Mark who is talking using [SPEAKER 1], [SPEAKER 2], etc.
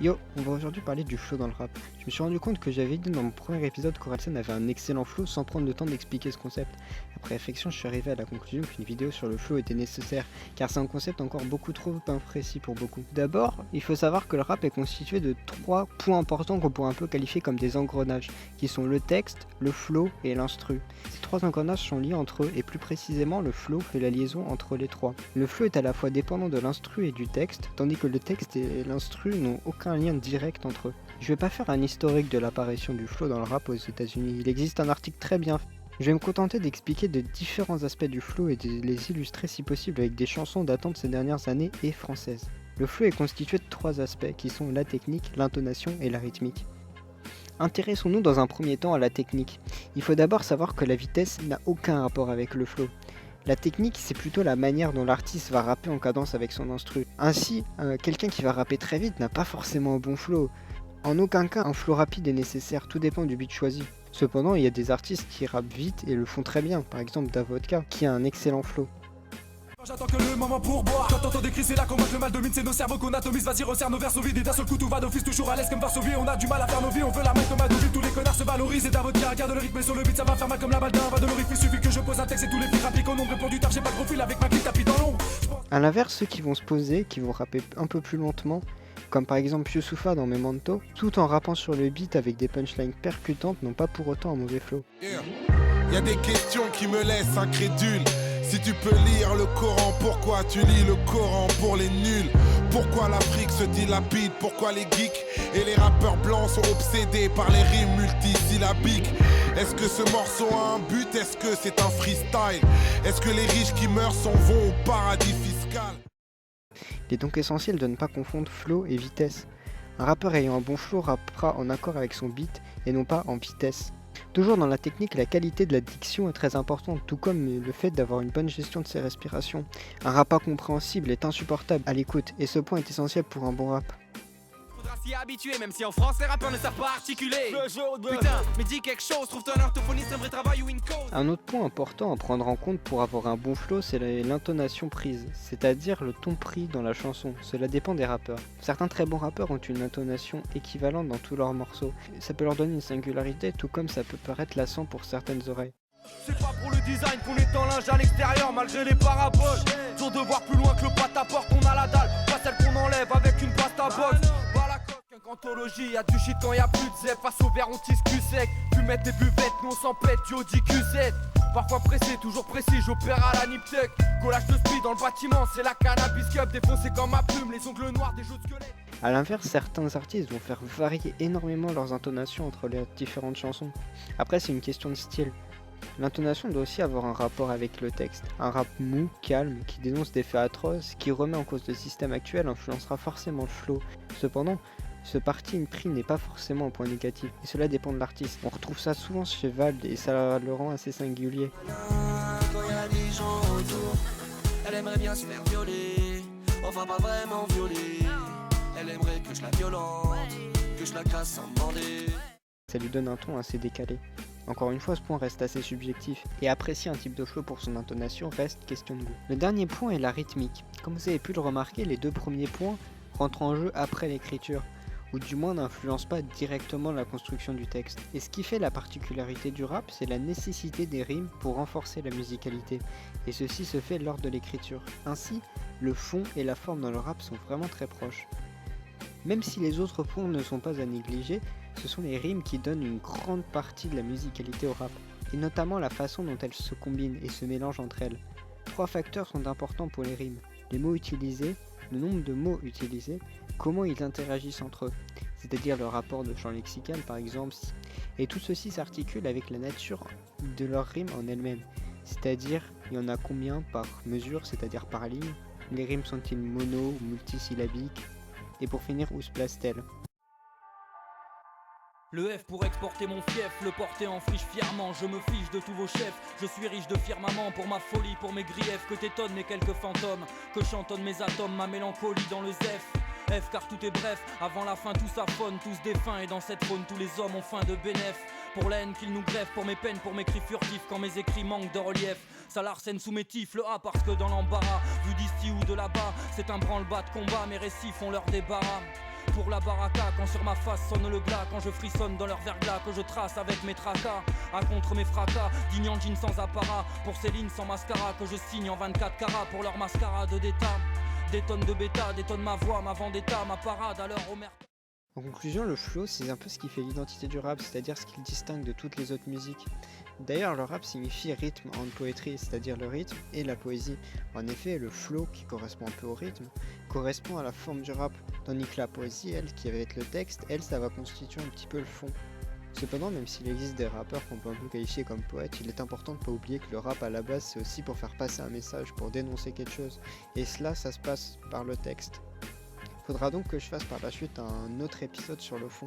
[SPEAKER 1] Yo, on va aujourd'hui parler du flow dans le rap. Je me suis rendu compte que j'avais dit dans mon premier épisode qu'Orelsan avait un excellent flow sans prendre le temps d'expliquer ce concept. Après réflexion, je suis arrivé à la conclusion qu'une vidéo sur le flow était nécessaire, car c'est un concept encore beaucoup trop imprécis pour beaucoup. D'abord, il faut savoir que le rap est constitué de 3 points importants qu'on pourrait un peu qualifier comme des engrenages, qui sont le texte, le flow et l'instru. Ces 3 engrenages sont liés entre eux, et plus précisément, le flow fait la liaison entre les 3. Le flow est à la fois dépendant de l'instru et du texte, tandis que le texte et l'instru n'ont aucun lien direct entre eux. Je vais pas faire un historique de l'apparition du flow dans le rap aux États-Unis, il existe un article très bien fait. Je vais me contenter d'expliquer de différents aspects du flow et de les illustrer si possible avec des chansons datant de ces dernières années et françaises. Le flow est constitué de 3 aspects qui sont la technique, l'intonation et la rythmique. Intéressons-nous dans un premier temps à la technique. Il faut d'abord savoir que la vitesse n'a aucun rapport avec le flow. La technique, c'est plutôt la manière dont l'artiste va rapper en cadence avec son instru. Ainsi, quelqu'un qui va rapper très vite n'a pas forcément un bon flow. En aucun cas, un flow rapide est nécessaire, tout dépend du beat choisi. Cependant, il y a des artistes qui rappent vite et le font très bien, par exemple Davodka, qui a un excellent flow.
[SPEAKER 2] J'attends que le moment pour boire. Quand t'entends des cris, c'est là qu'on voit que le mal domine. C'est nos cerveaux qu'on atomise. Vas-y, resserre nos verres sous vide. Et d'un seul coup, tout va d'office. Toujours à l'aise comme Varsovie. On a du mal à faire nos vies. On veut la main comme Adobe. Tous les connards se valorisent. Et Davodka, regarde le rythme sur le beat. Ça va faire mal comme la balle d'un. Va de l'orifice. Suffit que je pose un texte. Et tous les filles rappliquent au nombre. Pour du taf, j'ai pas de profil. Avec ma clique, tapis dans l'ombre.
[SPEAKER 1] A l'inverse, ceux qui vont se poser, qui vont rapper un peu plus lentement, comme par exemple Youssoupha dans Memento, tout en rappant sur le beat avec des punchlines percutantes, n'ont pas pour autant un mauvais flow.
[SPEAKER 3] Y a des questions qui me laissent incrédule. Si tu peux lire le Coran, pourquoi tu lis le Coran pour les nuls? Pourquoi l'Afrique se dilapide? Pourquoi les geeks et les rappeurs blancs sont obsédés par les rimes multisyllabiques? Est-ce que ce morceau a un but? Est-ce que c'est un freestyle? Est-ce que les riches qui meurent s'en vont au paradis fiscal?
[SPEAKER 1] Il est donc essentiel de ne pas confondre flow et vitesse. Un rappeur ayant un bon flow rappera en accord avec son beat et non pas en vitesse. Toujours dans la technique, la qualité de la diction est très importante, tout comme le fait d'avoir une bonne gestion de ses respirations. Un rap incompréhensible est insupportable à l'écoute, et ce point est essentiel pour un bon rap.
[SPEAKER 2] Faudra s'y habituer, même si en France les rappeurs ne savent pas articuler. Putain, mais dis quelque chose, trouve ton orthophoniste un vrai travail ou une cause.
[SPEAKER 1] Un autre point important à prendre en compte pour avoir un bon flow, c'est l'intonation prise, c'est-à-dire le ton pris dans la chanson. Cela dépend des rappeurs. Certains très bons rappeurs ont une intonation équivalente dans tous leurs morceaux. Ça peut leur donner une singularité, tout comme ça peut paraître lassant pour certaines oreilles.
[SPEAKER 2] C'est pas pour le design qu'on est en linge à l'extérieur malgré les paraboles. Dur de voir plus loin que le pâte à porte, on a la dalle, pas celle qu'on enlève avec une pasta box. Pas la coque, qu'anthologie, y'a du shit quand y'a plus de zep. Face au verre on tisse cul sec, fumette des buvettes, nous on s'en pète, du Audi Q7. Parfois pressé, toujours précis, j'opère à la Niptec. Collage de speed dans le bâtiment, c'est la cannabis cup. Défoncé comme ma plume, les ongles noirs des jeux de squelettes.
[SPEAKER 1] A l'inverse, certains artistes vont faire varier énormément leurs intonations entre les différentes chansons. Après, c'est une question de style. L'intonation doit aussi avoir un rapport avec le texte. Un rap mou, calme, qui dénonce des faits atroces, qui remet en cause le système actuel influencera forcément le flow. Cependant, ce parti pris n'est pas forcément un point négatif, et cela dépend de l'artiste. On retrouve ça souvent chez Vald et ça le rend assez singulier.
[SPEAKER 4] Quand y a des gens autour, elle aimerait bien se faire violer, enfin pas vraiment violer. Elle aimerait que je la violente, que je la casse sans demander.
[SPEAKER 1] Ça lui donne un ton assez décalé. Encore une fois, ce point reste assez subjectif, et apprécier un type de flow pour son intonation reste question de goût. Le dernier point est la rythmique. Comme vous avez pu le remarquer, les 2 premiers points rentrent en jeu après l'écriture, ou du moins n'influencent pas directement la construction du texte. Et ce qui fait la particularité du rap, c'est la nécessité des rimes pour renforcer la musicalité, et ceci se fait lors de l'écriture. Ainsi, le fond et la forme dans le rap sont vraiment très proches. Même si les autres points ne sont pas à négliger, ce sont les rimes qui donnent une grande partie de la musicalité au rap, et notamment la façon dont elles se combinent et se mélangent entre elles. 3 facteurs sont importants pour les rimes: les mots utilisés, le nombre de mots utilisés, comment ils interagissent entre eux, c'est-à-dire le rapport de champ lexical par exemple, et tout ceci s'articule avec la nature de leurs rimes en elles-mêmes, c'est-à-dire il y en a combien par mesure, c'est-à-dire par ligne, les rimes sont-ils mono ou multisyllabiques, et pour finir où se placent-elles.
[SPEAKER 5] Le F pour exporter mon fief, le porter en friche fièrement. Je me fiche de tous vos chefs, je suis riche de firmament. Pour ma folie, pour mes griefs, que t'étonnent mes quelques fantômes, que chantonnent mes atomes, ma mélancolie dans le zef. F car tout est bref, avant la fin tout s'affonne, tous défunts. Et dans cette faune tous les hommes ont faim de bénéf. Pour la haine qu'ils nous greffent, pour mes peines, pour mes cris furtifs, quand mes écrits manquent de relief. Ça l'arsène sous mes tifs, le A parce que dans l'embarras, vu d'ici ou de là-bas, c'est un branle-bas de combat, mes récits font leur débarras. pour la baraka. Quand sur ma face sonne le glas, quand je frissonne dans leur verglas, que je trace avec mes tracas, à contre mes fracas, digne en jean sans apparat, pour Céline sans mascara, que je signe en 24 carats pour leur mascarade d'état. Des tonnes de bêta, détonne ma voix, ma vendetta, ma parade, alors au mer.
[SPEAKER 1] En conclusion, le flow, c'est un peu ce qui fait l'identité du rap, c'est-à-dire ce qui le distingue de toutes les autres musiques. D'ailleurs, le rap signifie rythme en poétrie, c'est-à-dire le rythme et la poésie. En effet, le flow, qui correspond un peu au rythme, correspond à la forme du rap, tandis que la poésie, elle, qui va être le texte, elle, ça va constituer un petit peu le fond. Cependant, même s'il existe des rappeurs qu'on peut un peu qualifier comme poètes, il est important de ne pas oublier que le rap à la base, c'est aussi pour faire passer un message, pour dénoncer quelque chose. Et cela, ça se passe par le texte. Faudra donc que je fasse par la suite un autre épisode sur le fond.